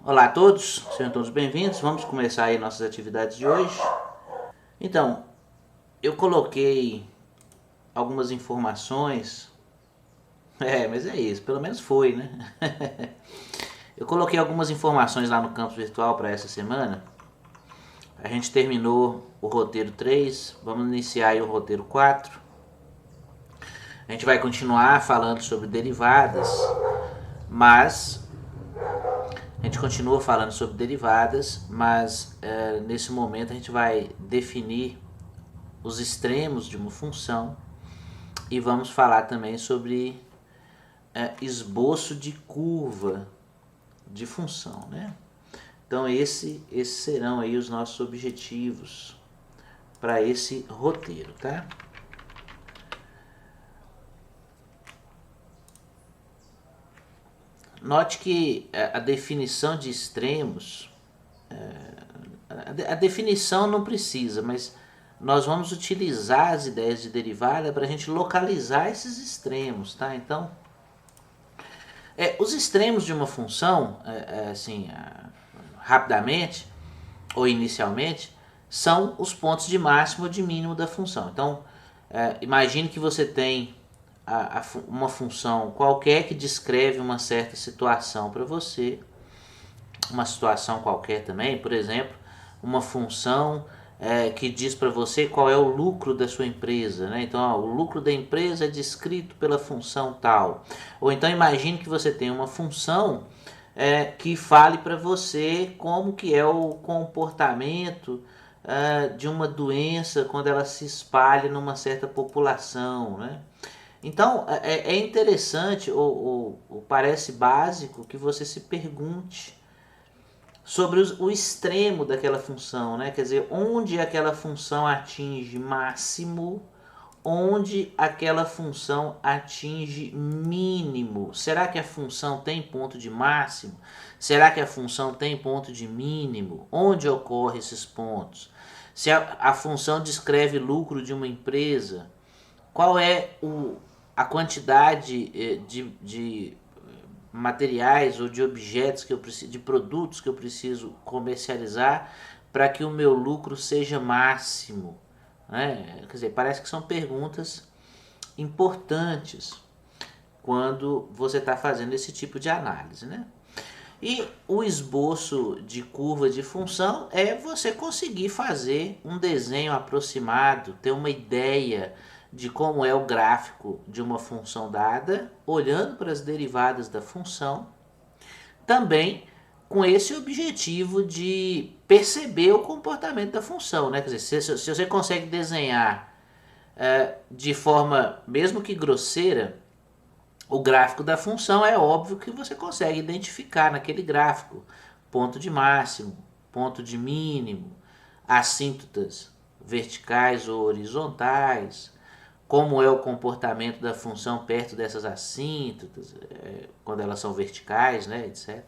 Olá a todos, sejam todos bem-vindos. Vamos começar aí nossas atividades de hoje. Então, eu coloquei algumas informações. Mas é isso, pelo menos foi, né? Eu coloquei algumas informações lá no campus virtual para essa semana. A gente terminou o roteiro 3, vamos iniciar aí o roteiro 4. A gente vai continuar falando sobre derivadas, mas a gente continua falando sobre derivadas, mas nesse momento a gente vai definir os extremos de uma função e vamos falar também sobre esboço de curva de função, né? Então esses serão aí os nossos objetivos para esse roteiro, tá? Note que a definição de extremos, a definição não precisa, mas nós vamos utilizar as ideias de derivada para a gente localizar esses extremos, tá? Então, os extremos de uma função, assim, rapidamente ou inicialmente, são os pontos de máximo ou de mínimo da função. Então, imagine que você tem uma função qualquer que descreve uma certa situação para você, uma situação qualquer também, por exemplo, uma função que diz para você qual é o lucro da sua empresa, né? Então, o lucro da empresa é descrito pela função tal. Ou então imagine que você tem uma função que fale para você como que é o comportamento de uma doença quando ela se espalha numa certa população, né? Então é interessante ou parece básico que você se pergunte sobre o extremo daquela função, né? Quer dizer, onde aquela função atinge máximo, onde aquela função atinge mínimo. Será que a função tem ponto de máximo? Será que a função tem ponto de mínimo? Onde ocorrem esses pontos? Se a função descreve lucro de uma empresa, qual é a quantidade de materiais ou de objetos que eu preciso, de produtos que eu preciso comercializar para que o meu lucro seja máximo, né? Quer dizer, parece que são perguntas importantes quando você está fazendo esse tipo de análise, né? E o esboço de curva de função é você conseguir fazer um desenho aproximado, ter uma ideia de como é o gráfico de uma função dada, olhando para as derivadas da função, também com esse objetivo de perceber o comportamento da função, né? Quer dizer, se você consegue desenhar de forma, mesmo que grosseira, o gráfico da função, é óbvio que você consegue identificar naquele gráfico ponto de máximo, ponto de mínimo, assíntotas verticais ou horizontais, como é o comportamento da função perto dessas assíntotas, quando elas são verticais, né, etc.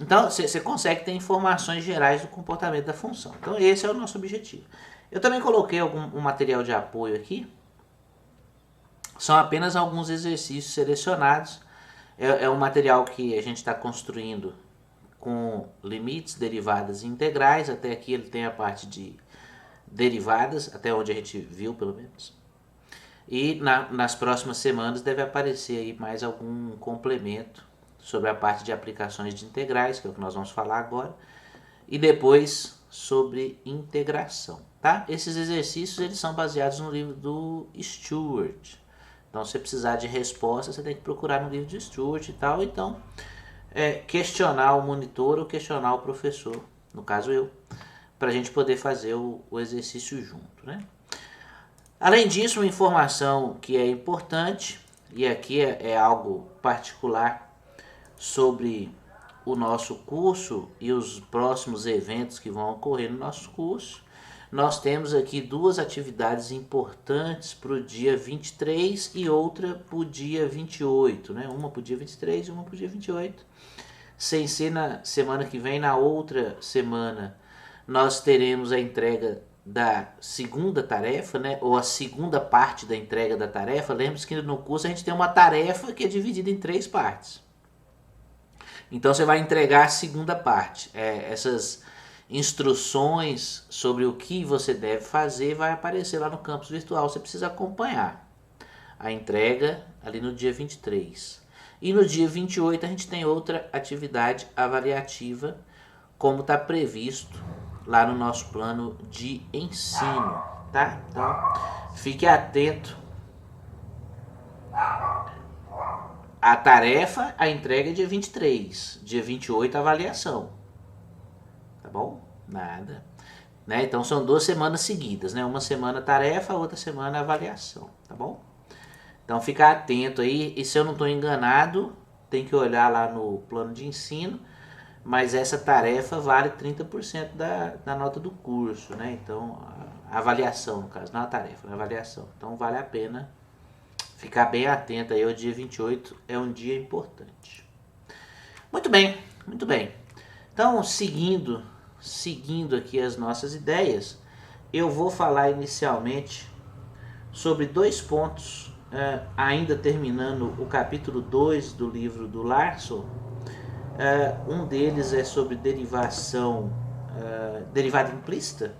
Então você consegue ter informações gerais do comportamento da função. Então esse é o nosso objetivo. Eu também coloquei um material de apoio aqui. São apenas alguns exercícios selecionados. É um material que a gente está construindo com limites, derivadas e integrais. Até aqui ele tem a parte de derivadas, até onde a gente viu pelo menos. E nas próximas semanas deve aparecer aí mais algum complemento sobre a parte de aplicações de integrais, que é o que nós vamos falar agora, e depois sobre integração, tá? Esses exercícios eles são baseados no livro do Stewart. Então, se você precisar de resposta, você tem que procurar no livro de Stewart e tal. Então, questionar o monitor ou questionar o professor, no caso eu, para a gente poder fazer o exercício junto, né? Além disso, uma informação que é importante, e aqui é algo particular sobre o nosso curso e os próximos eventos que vão ocorrer no nosso curso. Nós temos aqui duas atividades importantes para o dia 23 e outra para o dia 28, né? Uma para o dia 23 e uma para o dia 28. Sem ser na semana que vem, na outra semana, nós teremos a entrega da segunda tarefa, né? Ou a segunda parte da entrega da tarefa. Lembre-se que no curso a gente tem uma tarefa que é dividida em três partes. Então você vai entregar a segunda parte. Essas instruções sobre o que você deve fazer vai aparecer lá no campus virtual. Você precisa acompanhar a entrega ali no dia 23. E no dia 28 a gente tem outra atividade avaliativa, como está previsto lá no nosso plano de ensino, tá? Então, fique atento. A tarefa, a entrega é dia 23, dia 28 a avaliação. Tá bom? Nada. Né? Então são 2 semanas seguidas, né? Uma semana tarefa, outra semana avaliação, tá bom? Então fica atento aí, e se eu não estou enganado, tem que olhar lá no plano de ensino, mas essa tarefa vale 30% da nota do curso, né? Então, a avaliação, no caso, não a tarefa, a avaliação. Então vale a pena ficar bem atento aí, o dia 28 é um dia importante. Muito bem, muito bem. Então, seguindo aqui as nossas ideias, eu vou falar inicialmente sobre 2 pontos, ainda terminando o capítulo 2 do livro do Larson. Um deles é sobre derivada implícita,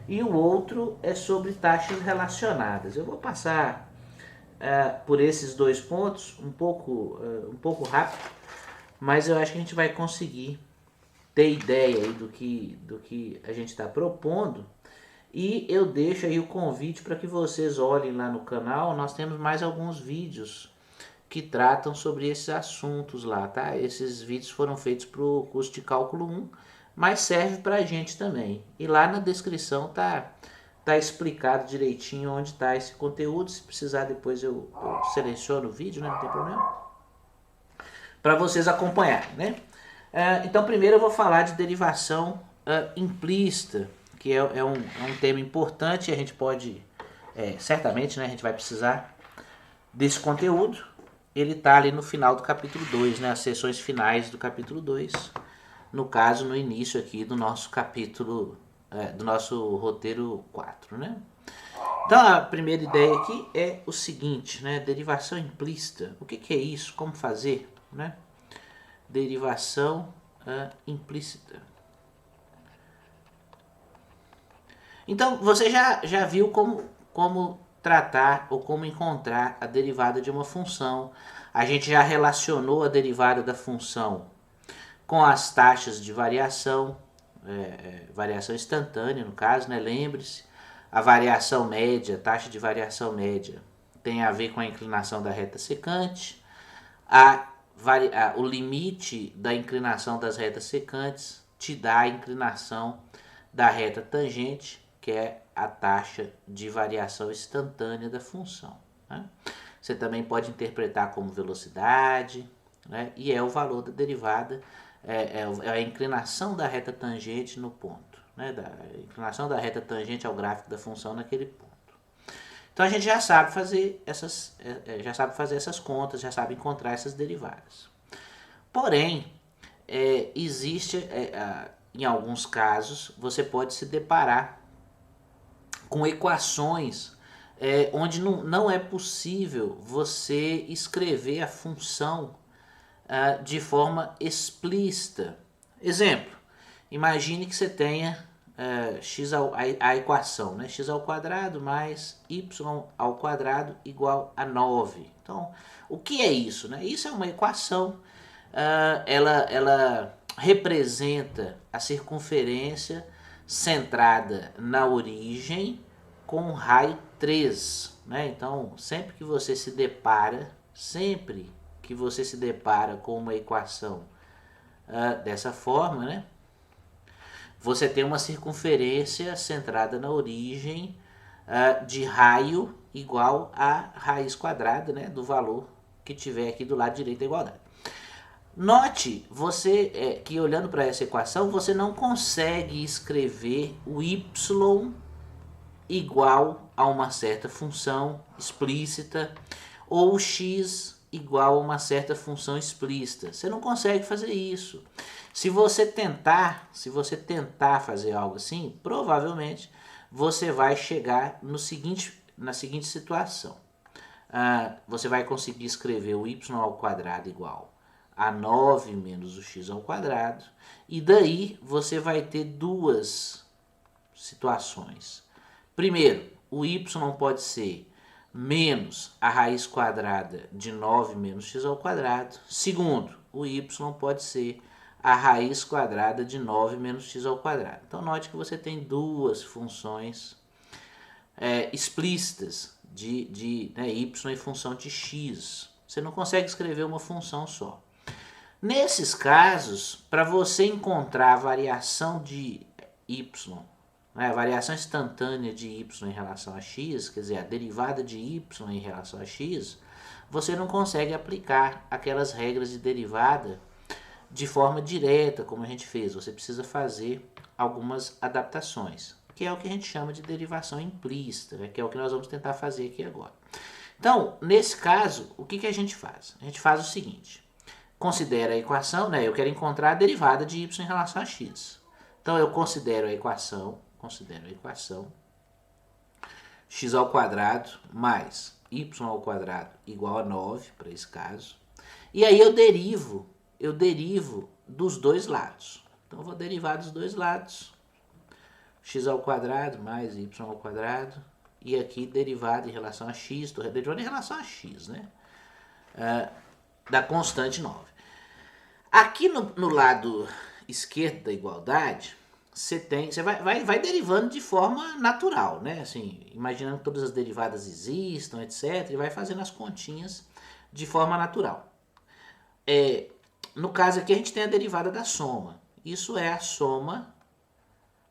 e o outro é sobre taxas relacionadas. Eu vou passar por esses 2 pontos um pouco rápido, mas eu acho que a gente vai conseguir ter ideia aí do que a gente está propondo. E eu deixo aí o convite para que vocês olhem lá no canal. Nós temos mais alguns vídeos que tratam sobre esses assuntos lá, tá? Esses vídeos foram feitos para o curso de cálculo 1, mas serve para a gente também. E lá na descrição tá explicado direitinho onde está esse conteúdo. Se precisar depois eu seleciono o vídeo, né? Não tem problema. Para vocês acompanharem, né? Então primeiro eu vou falar de derivação implícita, que é um tema importante. A gente pode, certamente, né, a gente vai precisar desse conteúdo. Ele está ali no final do capítulo 2, né, as sessões finais do capítulo 2, no caso, no início aqui do nosso capítulo, do nosso roteiro 4, né? Então a primeira ideia aqui é o seguinte, né, derivação implícita. O que é isso? Como fazer, né? Derivação implícita. Então você já viu como tratar ou como encontrar a derivada de uma função. A gente já relacionou a derivada da função com as taxas de variação, variação instantânea no caso, né? Lembre-se, a variação média, taxa de variação média, tem a ver com a inclinação da reta secante. O limite da inclinação das retas secantes te dá a inclinação da reta tangente, que é a taxa de variação instantânea da função, né? Você também pode interpretar como velocidade, né? E é o valor da derivada, é a inclinação da reta tangente no ponto, né? A inclinação da reta tangente ao gráfico da função naquele ponto. Então a gente já sabe fazer essas contas, já sabe encontrar essas derivadas. Porém, existe, em alguns casos, você pode se deparar com equações onde não é possível você escrever a função de forma explícita. Exemplo, imagine que você tenha a equação, né? X ao quadrado mais y ao quadrado igual a 9. Então, o que é isso, né? Isso é uma equação, ela representa a circunferência centrada na origem com raio 3, né? Então, sempre que você se depara com uma equação dessa forma, né? Você tem uma circunferência centrada na origem de raio igual a raiz quadrada, né, do valor que tiver aqui do lado direito da igualdade. Note que olhando para essa equação, você não consegue escrever o y igual a uma certa função explícita ou o x igual a uma certa função explícita. Você não consegue fazer isso. Se você tentar fazer algo assim, provavelmente você vai chegar na seguinte situação. Você vai conseguir escrever o y ao quadrado igual a 9 menos o x ao quadrado. E daí você vai ter duas situações. Primeiro, o y pode ser menos a raiz quadrada de 9 menos x ao quadrado. Segundo, o y pode ser a raiz quadrada de 9 menos x ao quadrado. Então, note que você tem duas funções explícitas de y em função de x. Você não consegue escrever uma função só. Nesses casos, para você encontrar a variação de y, a variação instantânea de y em relação a x, quer dizer, a derivada de y em relação a x, você não consegue aplicar aquelas regras de derivada de forma direta, como a gente fez. Você precisa fazer algumas adaptações, que é o que a gente chama de derivação implícita, que é o que nós vamos tentar fazer aqui agora. Então, nesse caso, o que a gente faz? A gente faz o seguinte: considera a equação, eu quero encontrar a derivada de y em relação a x. Então, eu considero a equação x ao quadrado mais y ao quadrado igual a 9, para esse caso. E aí eu derivo dos dois lados. Então, eu vou derivar dos dois lados. X ao quadrado mais y ao quadrado. E aqui derivado em relação a x, estou derivando em relação a x, da constante 9. Aqui no lado esquerdo da igualdade, você vai derivando de forma natural, assim, imaginando que todas as derivadas existam, etc. E vai fazendo as continhas de forma natural. No caso aqui a gente tem a derivada da soma. Isso é a soma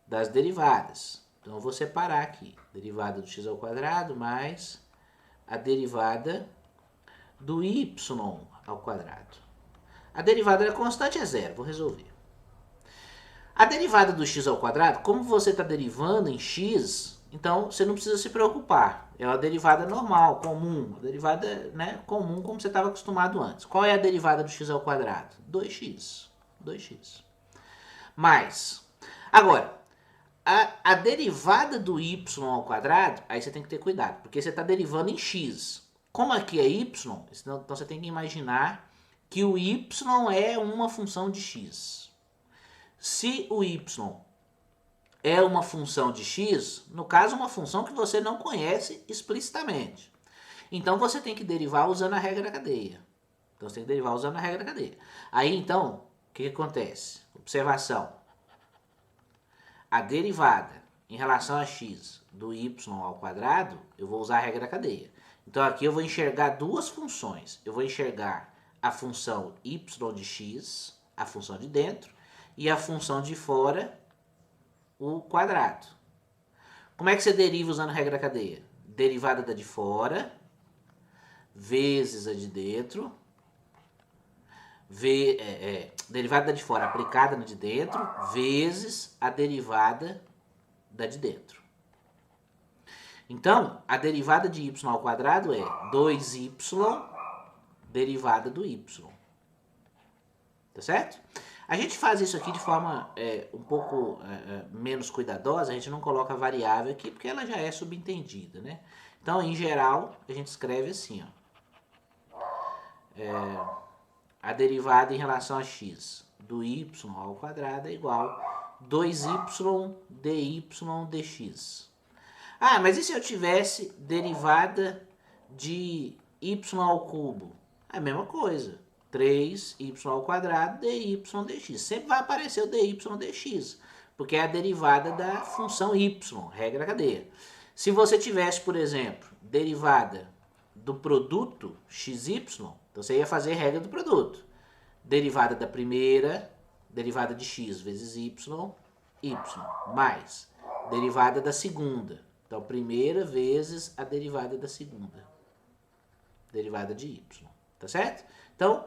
das derivadas. Então eu vou separar aqui, derivada do x ao quadrado mais a derivada do y ao quadrado. A derivada da constante é zero, vou resolver. A derivada do x ao quadrado, como você está derivando em x, então você não precisa se preocupar. É uma derivada normal, comum, uma derivada comum como você estava acostumado antes. Qual é a derivada do x ao quadrado? 2x. Mais. Agora, a derivada do y ao quadrado, aí você tem que ter cuidado, porque você está derivando em x. Como aqui é y, então você tem que imaginar que o y é uma função de x. Se o y é uma função de x, no caso uma função que você não conhece explicitamente, então você tem que derivar usando a regra da cadeia. Aí então, o que acontece? Observação. A derivada em relação a x do y ao quadrado, eu vou usar a regra da cadeia. Então aqui eu vou enxergar duas funções. Eu vou enxergar a função y de x, a função de dentro, e a função de fora, o quadrado. Como é que você deriva usando a regra da cadeia? Derivada da de fora, vezes a de dentro, derivada da de fora aplicada na de dentro, vezes a derivada da de dentro. Então, a derivada de y ao quadrado é 2y derivada do y. Tá certo? A gente faz isso aqui de forma um pouco menos cuidadosa, a gente não coloca a variável aqui, porque ela já é subentendida, Então, em geral, a gente escreve assim, a derivada em relação a x do y ao quadrado é igual a 2y dy dx. Ah, mas e se eu tivesse derivada de y ao cubo? É a mesma coisa. 3y ao quadrado dy dx. Sempre vai aparecer o dy dx, porque é a derivada da função y, regra da cadeia. Se você tivesse, por exemplo, derivada do produto xy, então você ia fazer regra do produto. Derivada da primeira, derivada de x vezes y, mais derivada da segunda. Então, primeira vezes a derivada da segunda. Derivada de y. Tá certo? Então,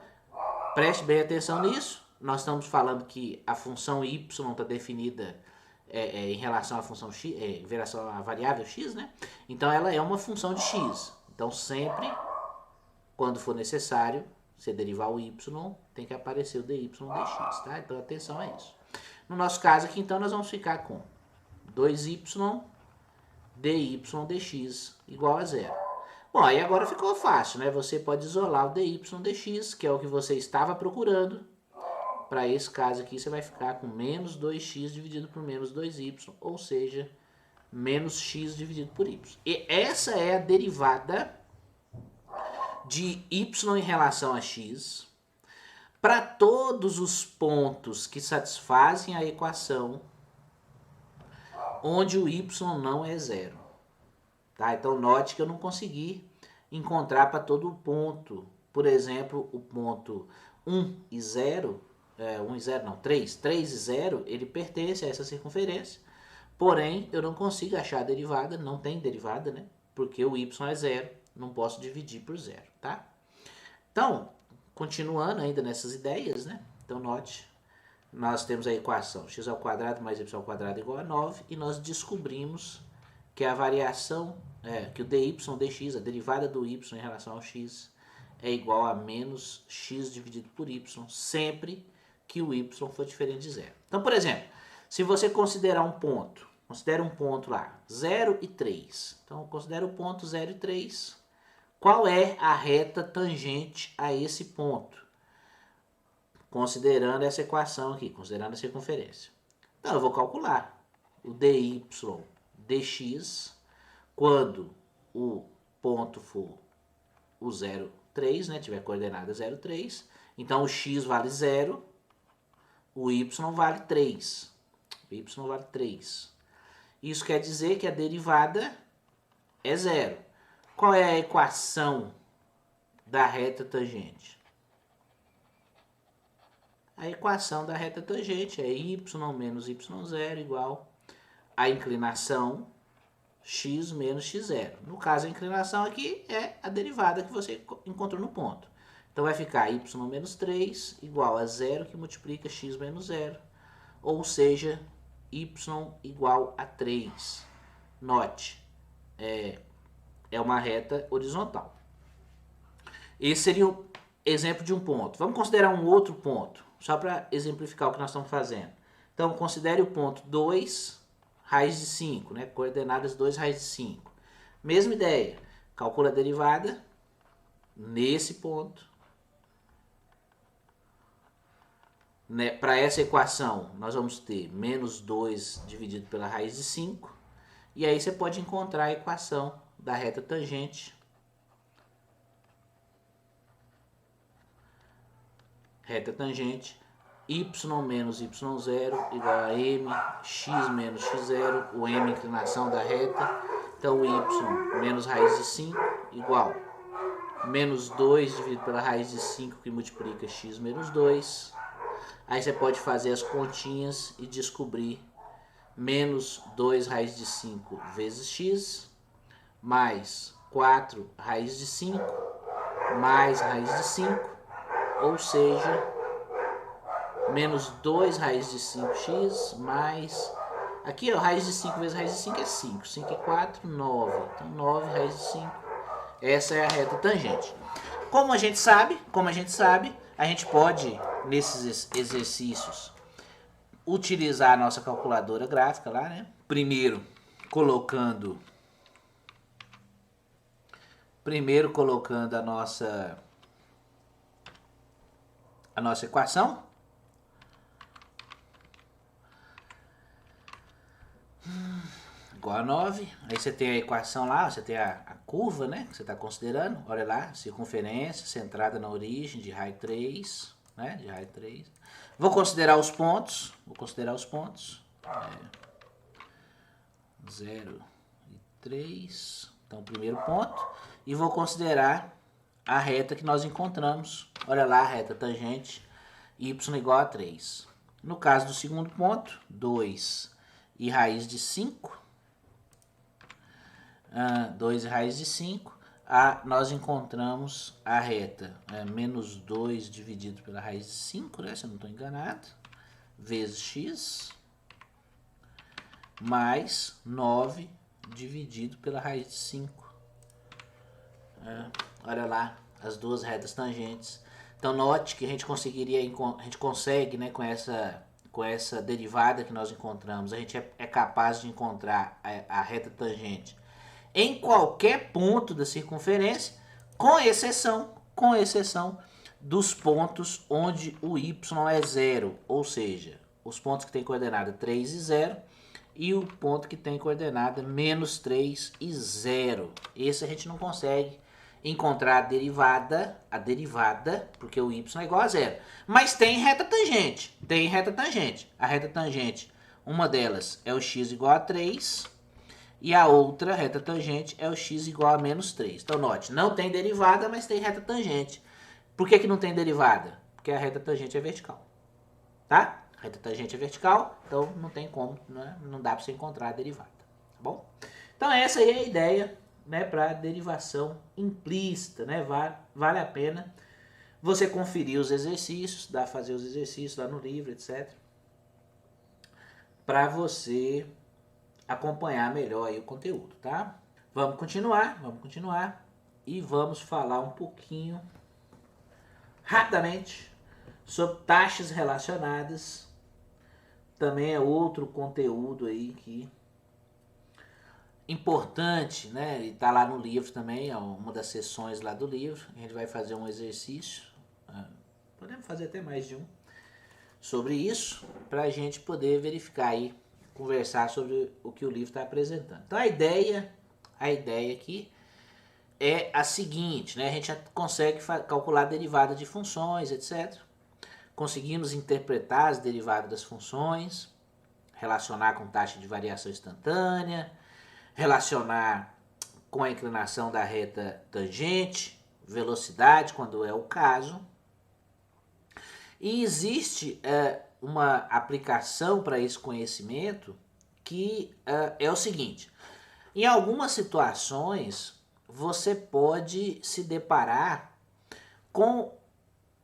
preste bem atenção nisso. Nós estamos falando que a função y está definida em relação à função x, em relação à variável x, Então, ela é uma função de x. Então, sempre, quando for necessário, você derivar o y, tem que aparecer o dy dx, tá? Então, atenção a isso. No nosso caso aqui, então, nós vamos ficar com 2y dy dx igual a zero. Bom, aí agora ficou fácil, né? Você pode isolar o dy dx, que é o que você estava procurando. Para esse caso aqui, você vai ficar com menos 2x dividido por menos 2y, ou seja, menos x dividido por y. E essa é a derivada de y em relação a x para todos os pontos que satisfazem a equação onde o y não é zero. Tá? Então note que eu não consegui encontrar para todo o ponto. Por exemplo, o ponto 1 e 0, 1 e 0 não, 3 e 0, ele pertence a essa circunferência. Porém, eu não consigo achar a derivada, não tem derivada, né? Porque o y é zero, não posso dividir por zero, tá? Então, continuando ainda nessas ideias, né? Então note, nós temos a equação x² mais y² igual a 9 e nós descobrimos que a variação, que o dy dx, a derivada do y em relação ao x, é igual a menos x dividido por y, sempre que o y for diferente de zero. Então, por exemplo, se você considerar um ponto, considera um ponto lá, 0 e 3. Então, considera o ponto 0 e 3. Qual é a reta tangente a esse ponto? Considerando essa equação aqui, considerando a circunferência. Então, eu vou calcular o dy dx quando o ponto for o 0, 3, né? Tiver coordenada 0, 3. Então, o x vale 0, o y vale 3. O y vale 3. Isso quer dizer que a derivada é 0. Qual é a equação da reta tangente? A equação da reta tangente é y menos y0 igual a inclinação x menos x0. No caso, a inclinação aqui é a derivada que você encontrou no ponto. Então, vai ficar y menos 3 igual a 0 que multiplica x menos 0. Ou seja, y igual a 3. Note, é uma reta horizontal. Esse seria o exemplo de um ponto. Vamos considerar um outro ponto, só para exemplificar o que nós estamos fazendo. Então, considere o ponto 2, raiz de 5, né? Coordenadas 2, raiz de 5. Mesma ideia, calcula a derivada nesse ponto. Né? Para essa equação, nós vamos ter menos 2 dividido pela raiz de 5. E aí você pode encontrar a equação da reta tangente. Reta tangente y menos y0 igual a mx menos x0, o m inclinação da reta. Então, o y menos raiz de 5 igual menos 2 dividido pela raiz de 5 que multiplica x menos 2. Aí você pode fazer as continhas e descobrir menos 2 raiz de 5 vezes x, mais 4 raiz de 5, mais raiz de 5, ou seja, menos 2 raiz de 5x, mais... Aqui, ó, raiz de 5 vezes raiz de 5 é 5. 5 e 4, 9. Então, 9 raiz de 5. Essa é a reta tangente. Como a gente sabe, a gente pode, nesses exercícios, utilizar a nossa calculadora gráfica lá, né? Primeiro colocando a nossa equação. Igual a 9. Aí você tem a equação lá, você tem a curva, né? Que você está considerando. Olha lá, circunferência centrada na origem de raio 3, né? De raio 3. Vou considerar os pontos. 0 e 3. Então, o primeiro ponto. E vou considerar a reta que nós encontramos. Olha lá, a reta tangente y igual a 3. No caso do segundo ponto, 2 e raiz de 5. 2 e raiz de 5. Nós encontramos a reta menos 2 dividido pela raiz de 5, né? Se eu não estou enganado. Vezes x. Mais 9 dividido pela raiz de 5. Olha lá, as duas retas tangentes. Então, note que a gente consegue, né, com essa derivada que nós encontramos, a gente é capaz de encontrar a reta tangente em qualquer ponto da circunferência, com exceção dos pontos onde o y é zero, ou seja, os pontos que têm coordenada 3 e 0 e o ponto que tem coordenada menos 3 e 0. Esse a gente não consegue encontrar a derivada, porque o y é igual a zero. Mas tem reta tangente, A reta tangente, uma delas é o x igual a 3 e a outra reta tangente é o x igual a menos 3. Então note, não tem derivada, mas tem reta tangente. Por que não tem derivada? Porque a reta tangente é vertical, tá? A reta tangente é vertical, então não tem como, né? Não dá para você encontrar a derivada, tá bom? Então essa aí é a ideia, né, para derivação implícita, né? Vale a pena você conferir os exercícios, fazer os exercícios lá no livro, etc. Para você acompanhar melhor aí o conteúdo, tá? Vamos continuar e vamos falar um pouquinho rapidamente sobre taxas relacionadas. Também é outro conteúdo aí que importante, né? E tá lá no livro também, é uma das sessões lá do livro. A gente vai fazer um exercício, podemos fazer até mais de um, sobre isso, para a gente poder verificar aí, conversar sobre o que o livro está apresentando. Então a ideia aqui é a seguinte, né? A gente já consegue calcular a derivada de funções, etc. Conseguimos interpretar as derivadas das funções, relacionar com taxa de variação instantânea, relacionar com a inclinação da reta tangente, velocidade, quando é o caso. E existe uma aplicação para esse conhecimento que é o seguinte: em algumas situações você pode se deparar com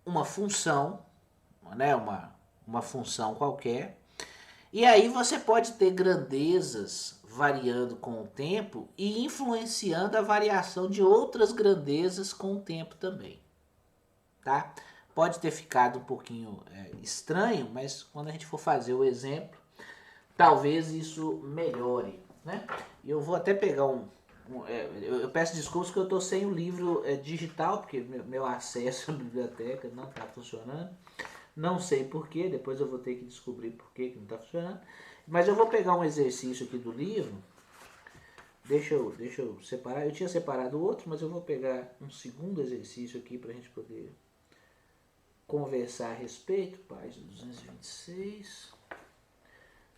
uma função, né, uma função qualquer, e aí você pode ter grandezas variando com o tempo e influenciando a variação de outras grandezas com o tempo também, tá? Pode ter ficado um pouquinho estranho, mas quando a gente for fazer o exemplo, talvez isso melhore, né? Eu vou até pegar eu peço desculpas que eu estou sem o livro digital, porque meu acesso à biblioteca não está funcionando. Não sei porquê, depois eu vou ter que descobrir porquê que não está funcionando. Mas eu vou pegar um exercício aqui do livro. Deixa eu separar. Eu tinha separado outro, mas eu vou pegar um segundo exercício aqui para a gente poder conversar a respeito. Página 226.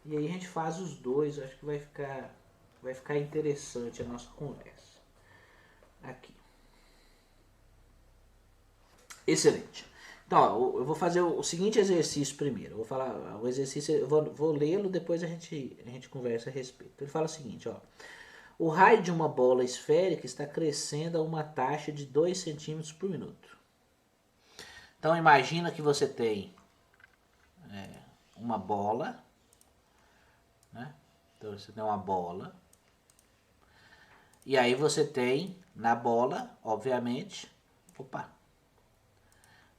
E aí a gente faz os dois. Acho que vai ficar interessante a nossa conversa. Aqui. Excelente. Então, ó, eu vou fazer o seguinte exercício primeiro. Eu vou falar o exercício, eu vou lê-lo, depois a gente conversa a respeito. Ele fala o seguinte, ó. O raio de uma bola esférica está crescendo a uma taxa de 2 centímetros por minuto. Então, imagina que você tem uma bola, né? Então, você tem uma bola. E aí você tem na bola, obviamente,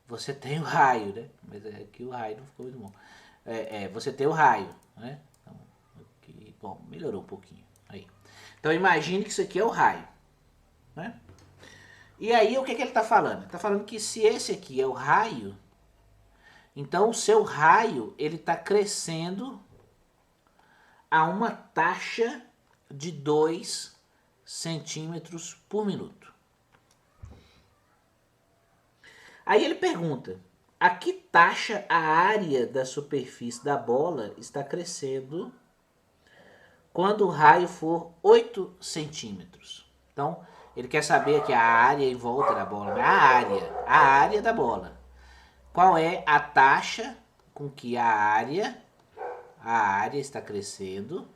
você tem o raio, né? Mas aqui o raio não ficou muito bom. Você tem o raio, né? Então, aqui, bom, melhorou um pouquinho. Aí. Então imagine que isso aqui é o raio, né? E aí o que ele está falando? Ele está falando que se esse aqui é o raio, então o seu raio ele está crescendo a uma taxa de 2 centímetros por minuto. Aí ele pergunta, a que taxa a área da superfície da bola está crescendo quando o raio for 8 centímetros? Então, ele quer saber aqui a área em volta da bola, a área da bola. Qual é a taxa com que a área está crescendo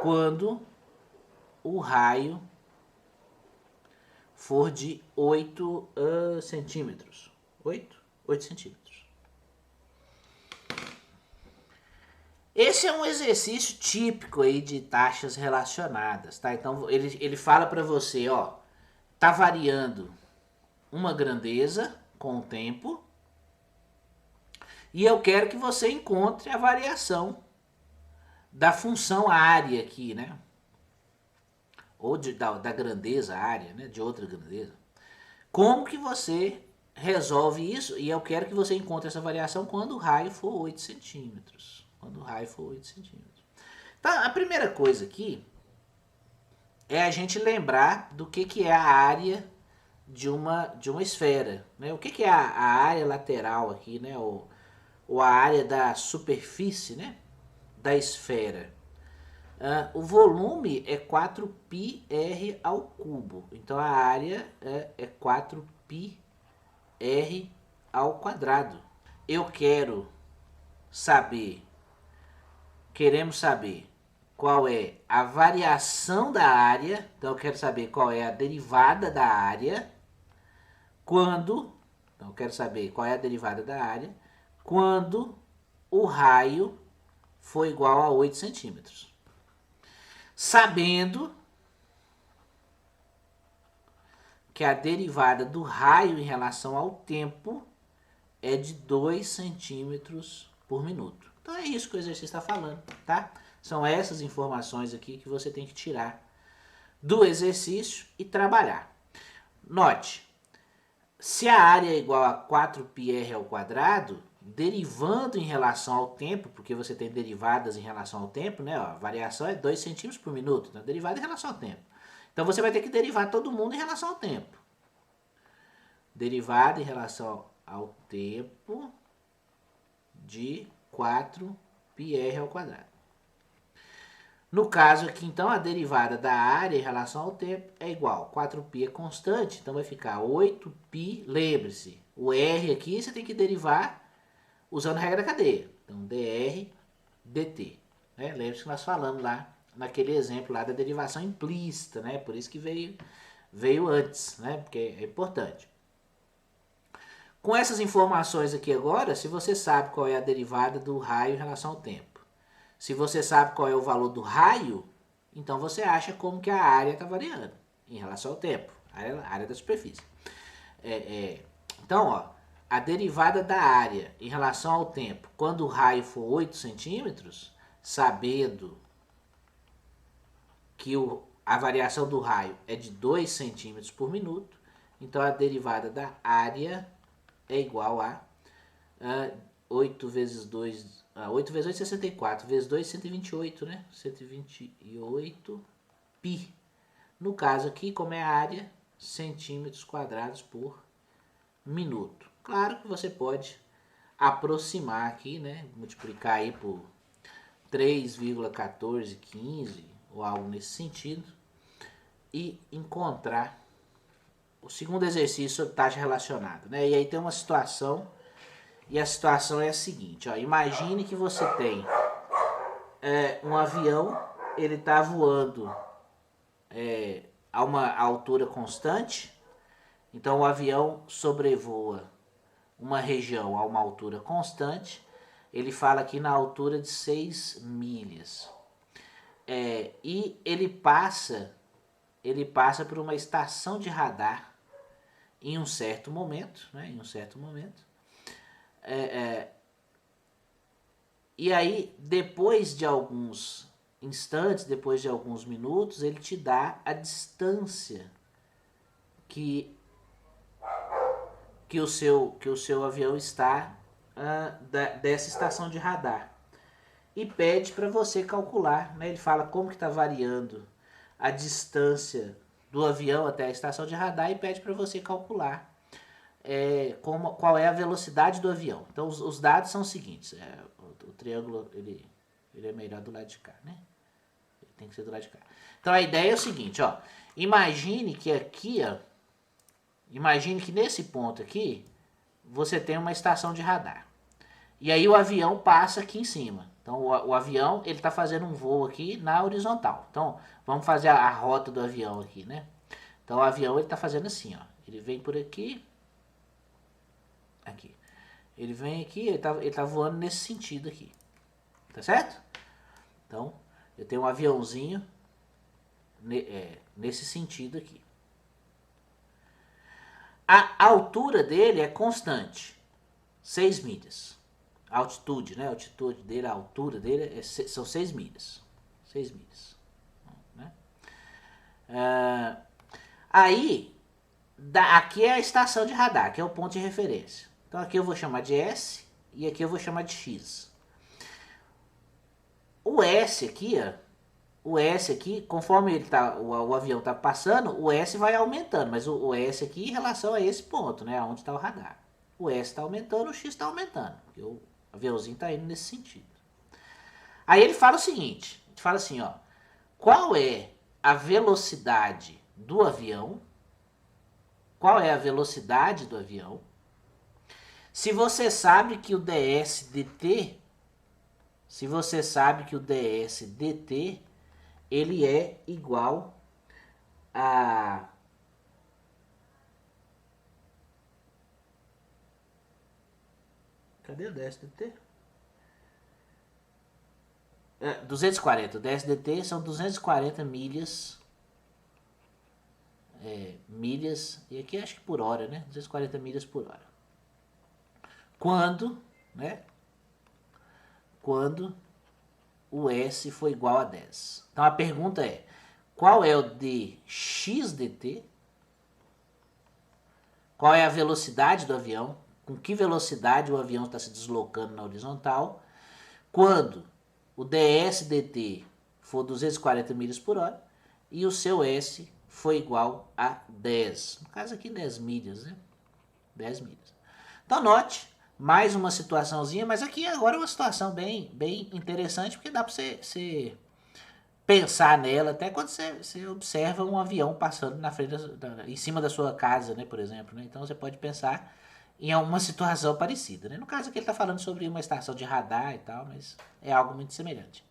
quando o raio for de 8 centímetros. 8 centímetros. Esse é um exercício típico aí de taxas relacionadas, tá? Então ele fala para você, ó, tá variando uma grandeza com o tempo e eu quero que você encontre a variação da função área aqui, né? Ou da grandeza área, né? De outra grandeza. Como que você resolve isso? E eu quero que você encontre essa variação quando o raio for 8 centímetros. Quando o raio for 8 centímetros. Então, a primeira coisa aqui é a gente lembrar do que é a área de uma esfera. Né? O que é a área lateral aqui, né? Ou a área da superfície, né? Da esfera. O volume é 4πr ao cubo. Então a área é 4πr ao quadrado. Eu queremos saber qual é a variação da área. Então eu quero saber qual é a derivada da área então eu quero saber qual é a derivada da área quando o raio for igual a 8 centímetros. Sabendo que a derivada do raio em relação ao tempo é de 2 centímetros por minuto. Então é isso que o exercício está falando, tá? São essas informações aqui que você tem que tirar do exercício e trabalhar. Note, se a área é igual a 4πr ao quadrado, derivando em relação ao tempo, porque você tem derivadas em relação ao tempo, né? Ó, a variação é 2 centímetros por minuto, então derivada em relação ao tempo. Então você vai ter que derivar todo mundo em relação ao tempo. Derivada em relação ao tempo de 4πr ao quadrado. No caso aqui, então, a derivada da área em relação ao tempo é igual. 4π é constante, então vai ficar 8π. Lembre-se, o r aqui você tem que derivar usando a regra da cadeia. Então, dr dt. Né? Lembre-se que nós falamos lá, naquele exemplo lá da derivação implícita, né? Por isso que veio antes, né? Porque é importante. Com essas informações aqui agora, se você sabe qual é a derivada do raio em relação ao tempo, se você sabe qual é o valor do raio, então você acha como que a área está variando em relação ao tempo, a área da superfície. Então, ó, a derivada da área em relação ao tempo, quando o raio for 8 centímetros, sabendo que a variação do raio é de 2 centímetros por minuto, então a derivada da área é igual a 8 vezes 2, 8 vezes 8 é 64, vezes 2 128, né? 128 π. No caso aqui, como é a área, centímetros quadrados por minuto. Claro que você pode aproximar aqui, né? Multiplicar aí por 3,1415 ou algo nesse sentido e encontrar o segundo exercício taxa relacionada, né? E aí tem uma situação, e a situação é a seguinte, ó, imagine que você tem um avião, ele está voando a uma altura constante, então o avião sobrevoa uma região a uma altura constante, ele fala aqui na altura de 6 milhas. E ele passa por uma estação de radar em um certo momento, né? E aí, depois de alguns instantes, depois de alguns minutos, ele te dá a distância que o seu avião está dessa estação de radar. E pede para você calcular, né? Ele fala como que está variando a distância do avião até a estação de radar e pede para você calcular qual é a velocidade do avião. Então os dados são os seguintes, o triângulo ele é melhor do lado de cá, né? Ele tem que ser do lado de cá. Então a ideia é o seguinte, ó, imagine que nesse ponto aqui você tem uma estação de radar. E aí o avião passa aqui em cima. Então o avião ele está fazendo um voo aqui na horizontal. Então vamos fazer a rota do avião aqui, né? Então o avião ele está fazendo assim, ó. Ele vem por aqui, aqui. Ele vem aqui, ele tá voando nesse sentido aqui, tá certo? Então eu tenho um aviãozinho nesse sentido aqui. A altura dele é constante, 6 milhas. A altitude, né? A altitude dele, a altura dele são 6 milhas. 6 milhas. Né? Aí, aqui é a estação de radar, que é o ponto de referência. Então aqui eu vou chamar de S e aqui eu vou chamar de X. O S aqui, ó, o S aqui, conforme ele tá, o avião está passando, o S vai aumentando, mas o S aqui em relação a esse ponto, né, onde está o radar. O S está aumentando, o X está aumentando, porque o aviãozinho está indo nesse sentido. Aí ele fala o seguinte, ele fala assim, ó, qual é a velocidade do avião? Qual é a velocidade do avião? Se você sabe que o dsdt, ele é igual a cadê o dsdt? 240. O dsdt são 240 milhas. Milhas, e aqui acho que por hora, né? 240 milhas por hora. Quando, né? Quando o S for igual a 10. Então a pergunta é, qual é o dxdt? Qual é a velocidade do avião? Com que velocidade o avião está se deslocando na horizontal? Quando o dsdt for 240 milhas por hora e o seu S foi igual a 10. No caso aqui 10 milhas, né? 10 milhas. Então note, mais uma situaçãozinha, mas aqui agora é uma situação bem interessante, porque dá para você pensar nela até quando você observa um avião passando na frente em cima da sua casa, né, por exemplo. Né? Então você pode pensar em uma situação parecida. Né? No caso aqui ele está falando sobre uma estação de radar e tal, mas é algo muito semelhante.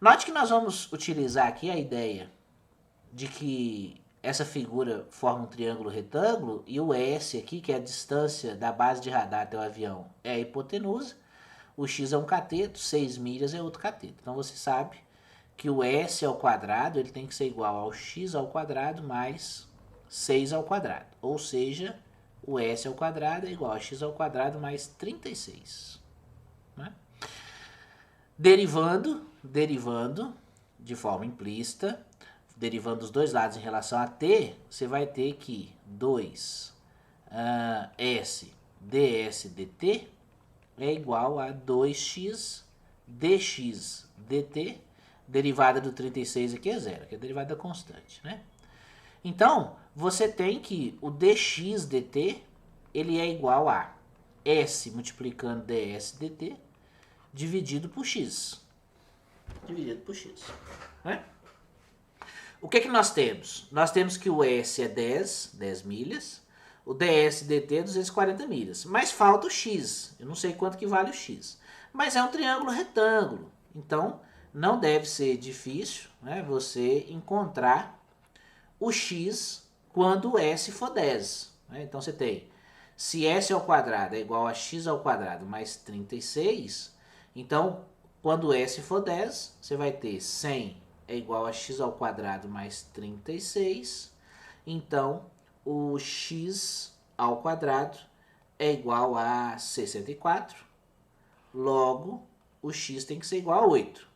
Note que nós vamos utilizar aqui a ideia de que essa figura forma um triângulo retângulo e o S aqui, que é a distância da base de radar até o avião, é a hipotenusa. O X é um cateto, 6 milhas é outro cateto. Então você sabe que o S ao quadrado ele tem que ser igual ao X ao quadrado mais 6 ao quadrado. Ou seja, o S ao quadrado é igual a X ao quadrado mais 36. Né? Derivando de forma implícita, derivando dos dois lados em relação a t, você vai ter que 2 s ds dt é igual a 2x dx dt, derivada do 36 aqui é zero, que é a derivada constante, né? Então, você tem que o dx dt, ele é igual a s multiplicando ds dt, dividido por x. Dividido por x, né? O que nós temos? Nós temos que o S é 10 milhas, o dsdt é 240 milhas, mas falta o x, eu não sei quanto que vale o x, mas é um triângulo retângulo, então não deve ser difícil, né, você encontrar o x quando o S for 10. Né? Então você tem, se S ao quadrado é igual a x ao quadrado mais 36, então quando S for 10, você vai ter 100 é igual a x ao quadrado mais 36. Então, o x ao quadrado é igual a 64. Logo, o x tem que ser igual a 8.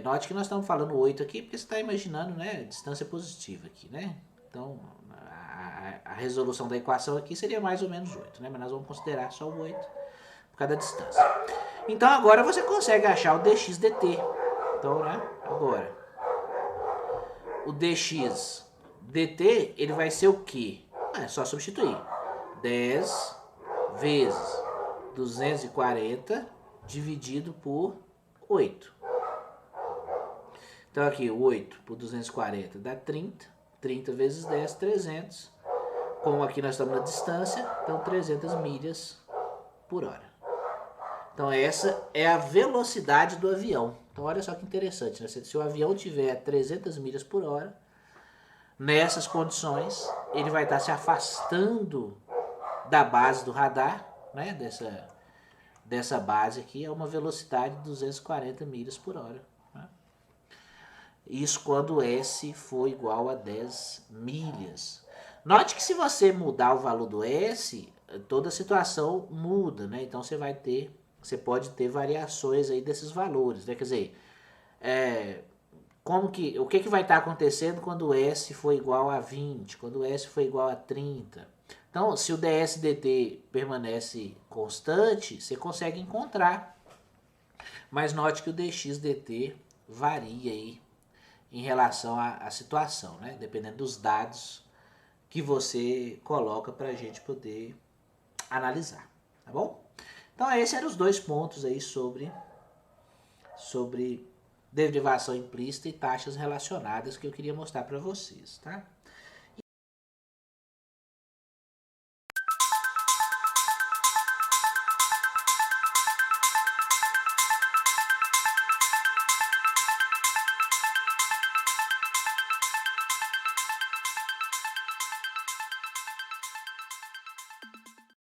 Note que nós estamos falando 8 aqui porque você está imaginando, né, distância positiva aqui, né? Então, a resolução da equação aqui seria mais ou menos 8, né? Mas nós vamos considerar só o 8 por causa da distância. Então, agora você consegue achar o dx dt. Então, né, agora, o dx dt, ele vai ser o quê? É só substituir. 10 vezes 240 dividido por 8. Então, aqui, 8 por 240 dá 30. 30 vezes 10, 300. Como aqui nós estamos na distância, então 300 milhas por hora. Então essa é a velocidade do avião. Então olha só que interessante, né? Se o avião tiver 300 milhas por hora, nessas condições, ele vai estar se afastando da base do radar, né? Dessa base aqui, é uma velocidade de 240 milhas por hora. Né? Isso quando S for igual a 10 milhas. Note que se você mudar o valor do S, toda a situação muda, né? Então você pode ter variações aí desses valores, né? Quer dizer, o que vai estar acontecendo quando o S for igual a 20, quando o S for igual a 30? Então, se o DSDT permanece constante, você consegue encontrar. Mas note que o DXDT varia aí em relação à situação, né? Dependendo dos dados que você coloca para a gente poder analisar, tá bom? Então esses eram os dois pontos aí sobre derivação implícita e taxas relacionadas que eu queria mostrar para vocês, tá?